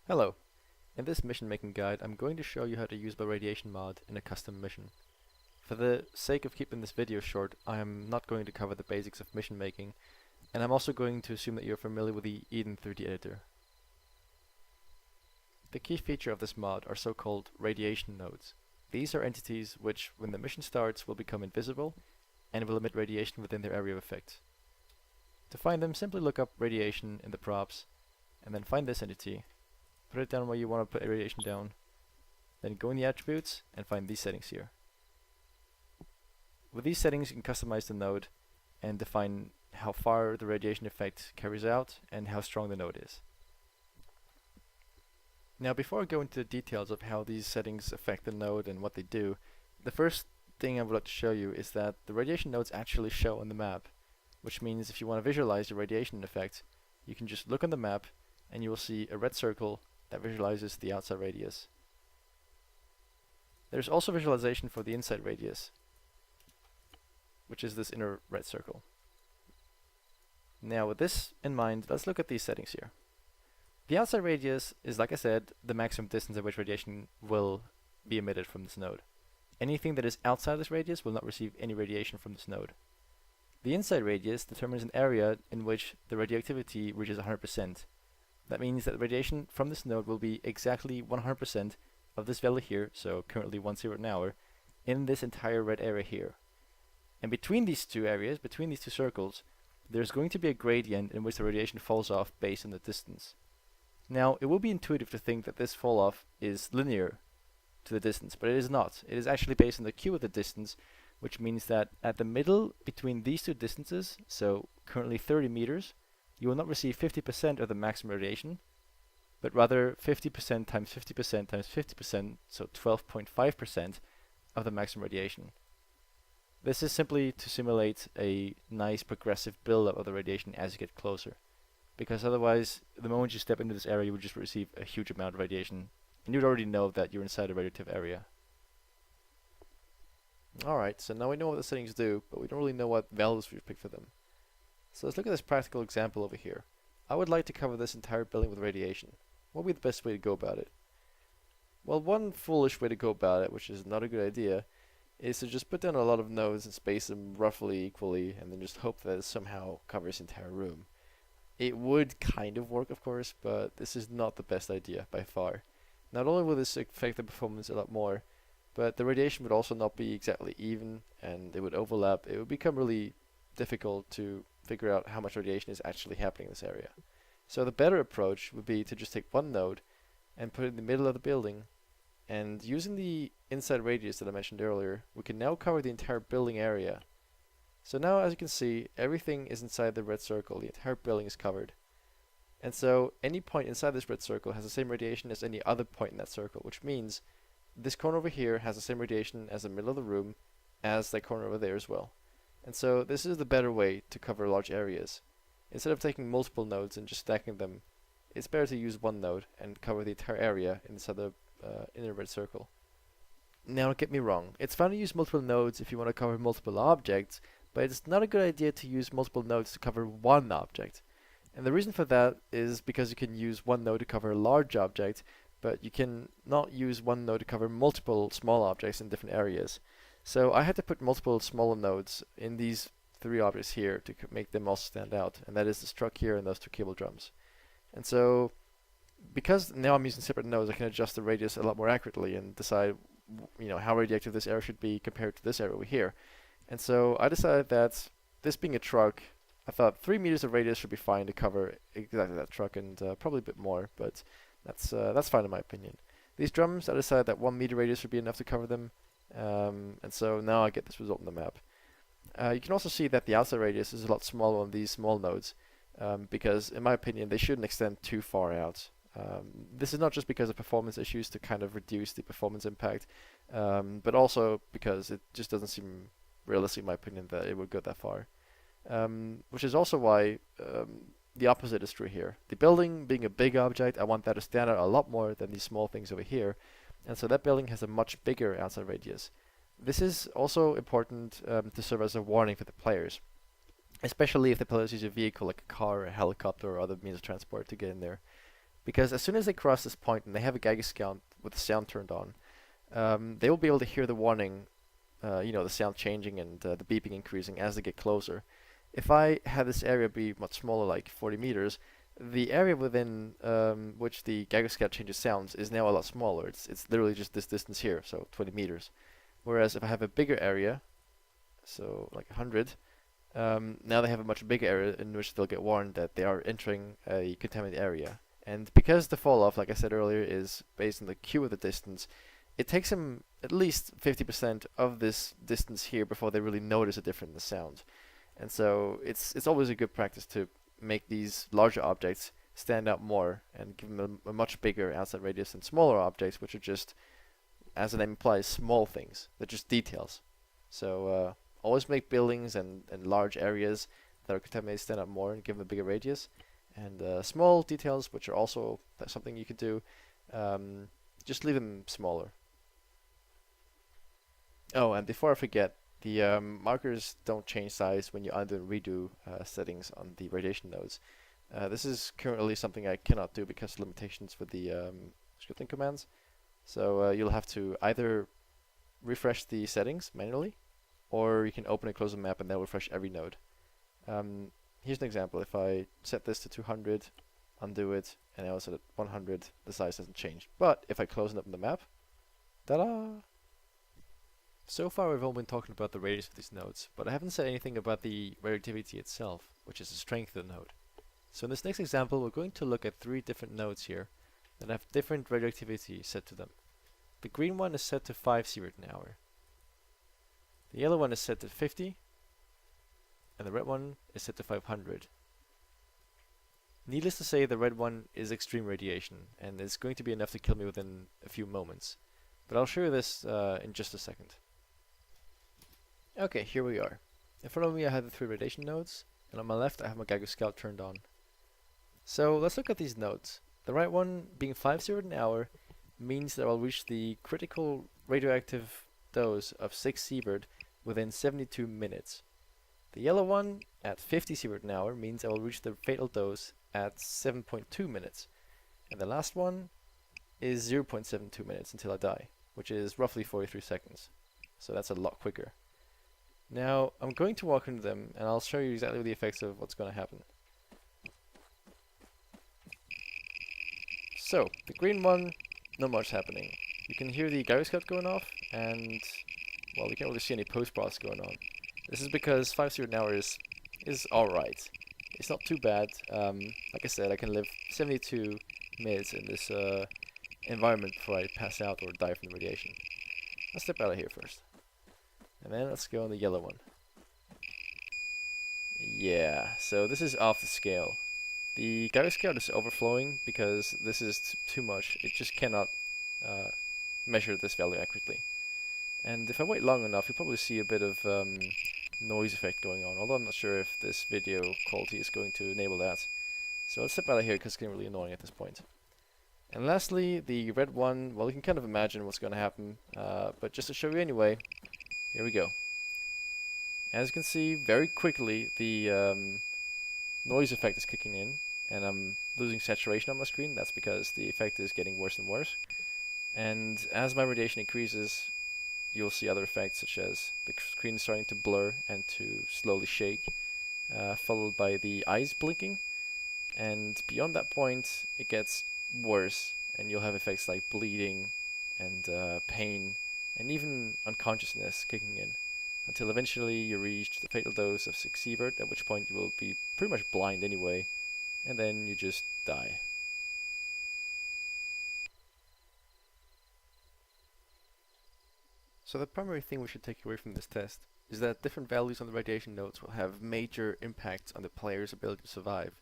Hello. In this mission making guide, I'm going to show you how to use the radiation mod in a custom mission. For the sake of keeping this video short, I am not going to cover the basics of mission making, and I'm also going to assume that you're familiar with the Eden 3D editor. The key feature of this mod are so-called radiation nodes. These are entities which, when the mission starts, will become invisible and will emit radiation within their area of effect. To find them, simply look up radiation in the props, and then find this entity. Put it down where you want to put radiation down. Then go in the attributes and find these settings here. With these settings you can customize the node and define how far the radiation effect carries out and how strong the node is. Now before I go into the details of how these settings affect the node and what they do, the first thing I would like to show you is that the radiation nodes actually show on the map, which means if you want to visualize the radiation effect, you can just look on the map and you will see a red circle that visualizes the outside radius. There's also visualization for the inside radius, which is this inner red circle. Now with this in mind, let's look at these settings here. The outside radius is, like I said, the maximum distance at which radiation will be emitted from this node. Anything that is outside this radius will not receive any radiation from this node. The inside radius determines an area in which the radioactivity reaches 100%. That means that the radiation from this node will be exactly 100% of this value here, so currently 10 an hour, in this entire red area here. And between these two areas, between these two circles, there's going to be a gradient in which the radiation falls off based on the distance. Now, it will be intuitive to think that this fall off is linear to the distance, but it is not. It is actually based on the cube of the distance, which means that at the middle between these two distances, so currently 30 meters, you will not receive 50% of the maximum radiation, but rather 50% times 50% times 50%, so 12.5% of the maximum radiation. This is simply to simulate a nice progressive buildup of the radiation as you get closer, because otherwise, the moment you step into this area, you would just receive a huge amount of radiation, and you'd already know that you're inside a radioactive area. Alright, so now we know what the settings do, but we don't really know what values we pick for them. So let's look at this practical example over here. I would like to cover this entire building with radiation. What would be the best way to go about it? Well, one foolish way to go about it, which is not a good idea, is to just put down a lot of nodes and space them roughly equally, and then just hope that it somehow covers the entire room. It would kind of work, of course, but this is not the best idea by far. Not only will this affect the performance a lot more, but the radiation would also not be exactly even, and it would overlap. It would become really difficult to figure out how much radiation is actually happening in this area. So the better approach would be to just take one node and put it in the middle of the building, and using the inside radius that I mentioned earlier, we can now cover the entire building area. So now, as you can see, everything is inside the red circle. The entire building is covered. And so any point inside this red circle has the same radiation as any other point in that circle, which means this corner over here has the same radiation as the middle of the room as that corner over there as well. And so this is the better way to cover large areas. Instead of taking multiple nodes and just stacking them, it's better to use one node and cover the entire area inside the inner red circle. Now don't get me wrong, it's fine to use multiple nodes if you want to cover multiple objects, but it's not a good idea to use multiple nodes to cover one object. And the reason for that is because you can use one node to cover a large object, but you can not use one node to cover multiple small objects in different areas. So I had to put multiple smaller nodes in these three objects here to make them all stand out, and that is this truck here and those two cable drums. And so, because now I'm using separate nodes, I can adjust the radius a lot more accurately and decide, how radioactive this area should be compared to this area over here. And so I decided that this being a truck, I thought 3 meters of radius should be fine to cover exactly that truck, and probably a bit more, but that's fine in my opinion. These drums, I decided that 1 meter radius should be enough to cover them. And so now I get this result on the map. You can also see that the outside radius is a lot smaller on these small nodes, because in my opinion they shouldn't extend too far out. This is not just because of performance issues to kind of reduce the performance impact, but also because it just doesn't seem realistic in my opinion that it would go that far. Which is also why the opposite is true here. The building being a big object, I want that to stand out a lot more than these small things over here. And so that building has a much bigger outside radius. This is also important to serve as a warning for the players, especially if the players use a vehicle like a car, or a helicopter, or other means of transport to get in there. Because as soon as they cross this point and they have a Geiger count with the sound turned on, they will be able to hear the warning, the sound changing and the beeping increasing as they get closer. If I had this area be much smaller, like 40 meters, the area within which the Geiger Scout changes sounds is now a lot smaller. It's literally just this distance here, so 20 meters. Whereas if I have a bigger area, so like 100, now they have a much bigger area in which they'll get warned that they are entering a contaminated area. And because the fall off, like I said earlier, is based on the Q of the distance, it takes them at least 50% of this distance here before they really notice a difference in the sound. And so it's always a good practice to make these larger objects stand out more and give them a much bigger outside radius than smaller objects, which are just, as the name implies, small things. They're just details. So always make buildings and large areas that are contaminated stand out more and give them a bigger radius. And small details, which are also something you could do, just leave them smaller. Oh, and before I forget, the markers don't change size when you undo and redo settings on the radiation nodes. This is currently something I cannot do because of limitations with the scripting commands. So you'll have to either refresh the settings manually, or you can open and close a map and that will refresh every node. Here's an example. If I set this to 200, undo it, and I also set it 100, the size doesn't change. But if I close it up in the map, ta-da! So far we've only been talking about the radius of these nodes, but I haven't said anything about the radioactivity itself, which is the strength of the node. So in this next example we're going to look at 3 different nodes here that have different radioactivity set to them. The green one is set to 5 sievert/hour. The yellow one is set to 50, and the red one is set to 500. Needless to say, the red one is extreme radiation, and it's going to be enough to kill me within a few moments. But I'll show you this in just a second. Okay, here we are. In front of me I have the 3 radiation nodes, and on my left I have my Geiger Scout turned on. So let's look at these nodes. The right one, being 5 sievert/hour, means that I'll reach the critical radioactive dose of 6 sievert within 72 minutes. The yellow one, at 50 sievert/hour, means I will reach the fatal dose at 7.2 minutes. And the last one is 0.72 minutes until I die, which is roughly 43 seconds. So that's a lot quicker. Now, I'm going to walk into them, and I'll show you exactly the effects of what's going to happen. So, the green one, not much happening. You can hear the Geiger Scout going off, and, well, you can't really see any post-process going on. This is because 5 sievert/hour is alright. It's not too bad. Like I said, I can live 72 minutes in this environment before I pass out or die from the radiation. Let's step out of here first. And then let's go on the yellow one. Yeah, so this is off the scale. The Geiger Scout is overflowing because this is too much. It just cannot measure this value accurately. And if I wait long enough, you'll probably see a bit of noise effect going on, although I'm not sure if this video quality is going to enable that. So let's step out of here because it's getting really annoying at this point. And lastly, the red one, well, you can kind of imagine what's going to happen, but just to show you anyway, here we go. As you can see, very quickly the noise effect is kicking in, and I'm losing saturation on my screen. That's because the effect is getting worse and worse. And as my radiation increases, you'll see other effects such as the screen starting to blur and to slowly shake, followed by the eyes blinking. And beyond that point, it gets worse, and you'll have effects like bleeding and pain, and even unconsciousness kicking in, until eventually you reach the fatal dose of 6 sievert, at which point you will be pretty much blind anyway, and then you just die. So the primary thing we should take away from this test is that different values on the radiation nodes will have major impacts on the player's ability to survive.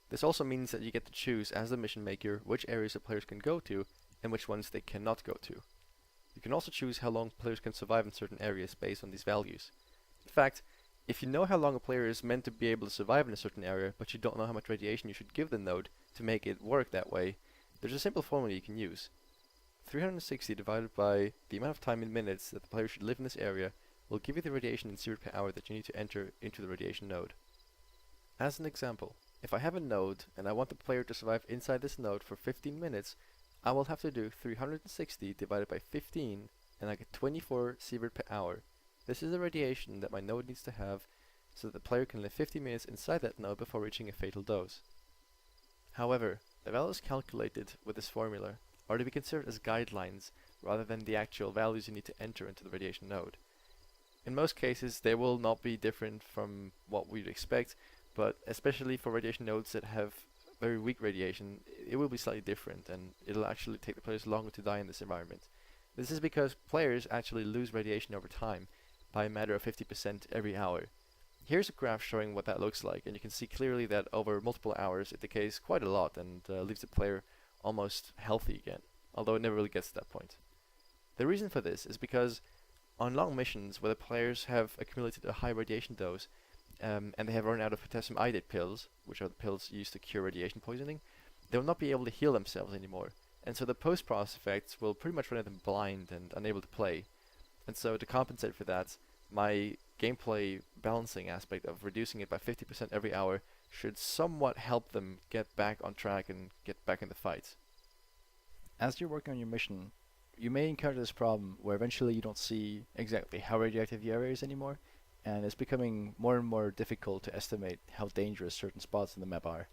This also means that you get to choose as the mission maker which areas the players can go to and which ones they cannot go to. You can also choose how long players can survive in certain areas based on these values. In fact, if you know how long a player is meant to be able to survive in a certain area, but you don't know how much radiation you should give the node to make it work that way, there's a simple formula you can use. 360 divided by the amount of time in minutes that the player should live in this area will give you the radiation in sievert/hour that you need to enter into the radiation node. As an example, If I have a node and I want the player to survive inside this node for 15 minutes, I will have to do 360 divided by 15 and I get 24 sievert per hour. This is the radiation that my node needs to have so that the player can live 50 minutes inside that node before reaching a fatal dose. However, the values calculated with this formula are to be considered as guidelines rather than the actual values you need to enter into the radiation node. In most cases, they will not be different from what we'd expect, but especially for radiation nodes that have very weak radiation, it will be slightly different, and it'll actually take the players longer to die in this environment. This is because players actually lose radiation over time by a matter of 50% every hour. Here's a graph showing what that looks like, and you can see clearly that over multiple hours it decays quite a lot and leaves the player almost healthy again, although it never really gets to that point. The reason for this is because on long missions where the players have accumulated a high radiation dose and they have run out of potassium iodide pills, which are the pills used to cure radiation poisoning, they will not be able to heal themselves anymore, and so the post-process effects will pretty much render them blind and unable to play. And so to compensate for that, my gameplay balancing aspect of reducing it by 50% every hour should somewhat help them get back on track and get back in the fight. As you're working on your mission, you may encounter this problem where eventually you don't see exactly how radioactive the area is anymore, and it's becoming more and more difficult to estimate how dangerous certain spots in the map are.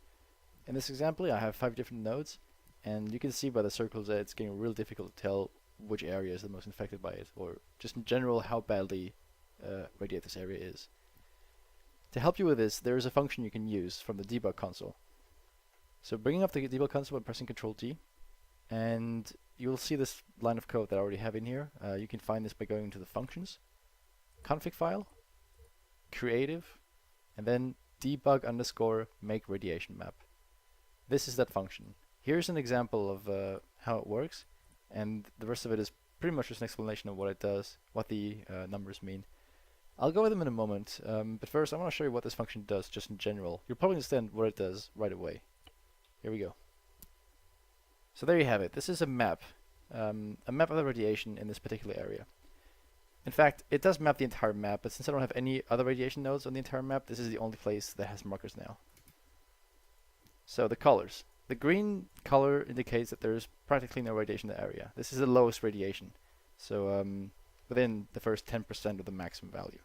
In this example, I have 5 different nodes, and you can see by the circles that it's getting real difficult to tell which area is the most infected by it, or just in general how badly radiated this area is. To help you with this, there is a function you can use from the debug console. So bringing up the debug console and pressing Ctrl G, and you'll see this line of code that I already have in here. You can find this by going to the functions, config file, creative, and then debug underscore make radiation map. This is that function. Here's an example of how it works, and the rest of it is pretty much just an explanation of what it does, what the numbers mean. I'll go with them in a moment, but first I want to show you what this function does just in general. You'll probably understand what it does right away. Here we go. So there you have it. This is a map of the radiation in this particular area. In fact, it does map the entire map, but since I don't have any other radiation nodes on the entire map, this is the only place that has markers now. So the colors. The green color indicates that there's practically no radiation in the area. This is the lowest radiation, so within the first 10% of the maximum value.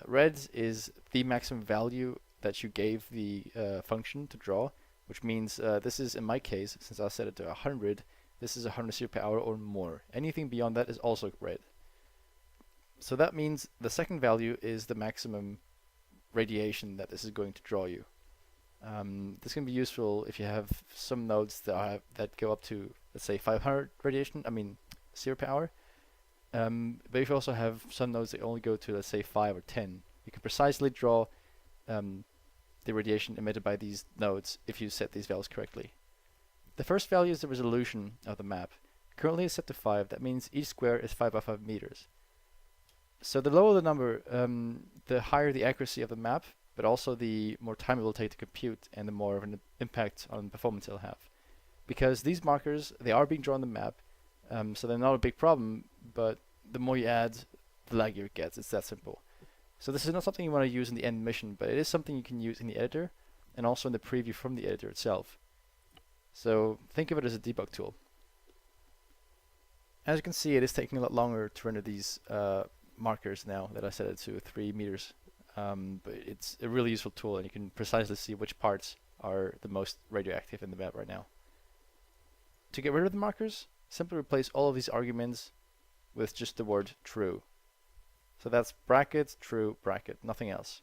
Red is the maximum value that you gave the function to draw, which means this is, in my case, since I set it to 100, this is 100 sievert per hour or more. Anything beyond that is also red. So that means the second value is the maximum radiation that this is going to draw you. This can be useful if you have some nodes that go up to, let's say, 500 sievert per hour. But if you also have some nodes that only go to, let's say, 5 or 10, you can precisely draw the radiation emitted by these nodes if you set these values correctly. The first value is the resolution of the map. Currently it's set to 5. That means each square is 5 by 5 meters. So the lower the number, the higher the accuracy of the map, but also the more time it will take to compute and the more of an impact on performance it'll have. Because these markers, they are being drawn on the map, so they're not a big problem, but the more you add, the laggier it gets. It's that simple. So this is not something you want to use in the end mission, but it is something you can use in the editor and also in the preview from the editor itself. So think of it as a debug tool. As you can see, it is taking a lot longer to render these markers now that I set it to 3 meters. But it's a really useful tool, and you can precisely see which parts are the most radioactive in the map right now. To get rid of the markers, simply replace all of these arguments with just the word true. So that's bracket, true, bracket, nothing else.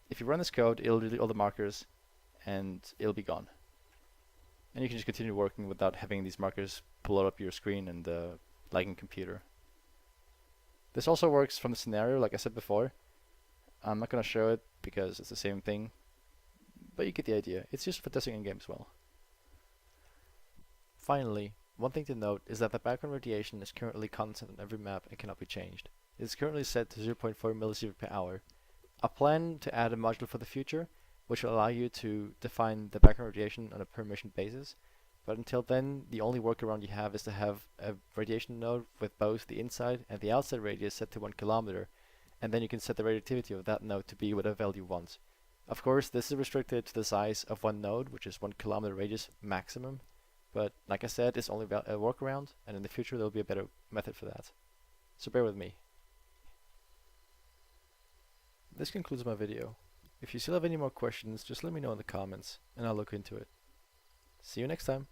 If you run this code, it'll delete all the markers and it'll be gone. And you can just continue working without having these markers blow up your screen and lagging computer. This also works from the scenario, like I said before. I'm not going to show it because it's the same thing, but you get the idea. It's used for testing in game as well. Finally, one thing to note is that the background radiation is currently constant on every map and cannot be changed. It is currently set to 0.4 millisievert per hour. I plan to add a module for the future, which will allow you to define the background radiation on a per mission basis, but until then, the only workaround you have is to have a radiation node with both the inside and the outside radius set to 1 kilometer, and then you can set the radioactivity of that node to be whatever value you want. Of course, this is restricted to the size of one node, which is 1 kilometer radius maximum. But like I said, it's only a workaround, and in the future there will be a better method for that. So bear with me. This concludes my video. If you still have any more questions, just let me know in the comments, and I'll look into it. See you next time.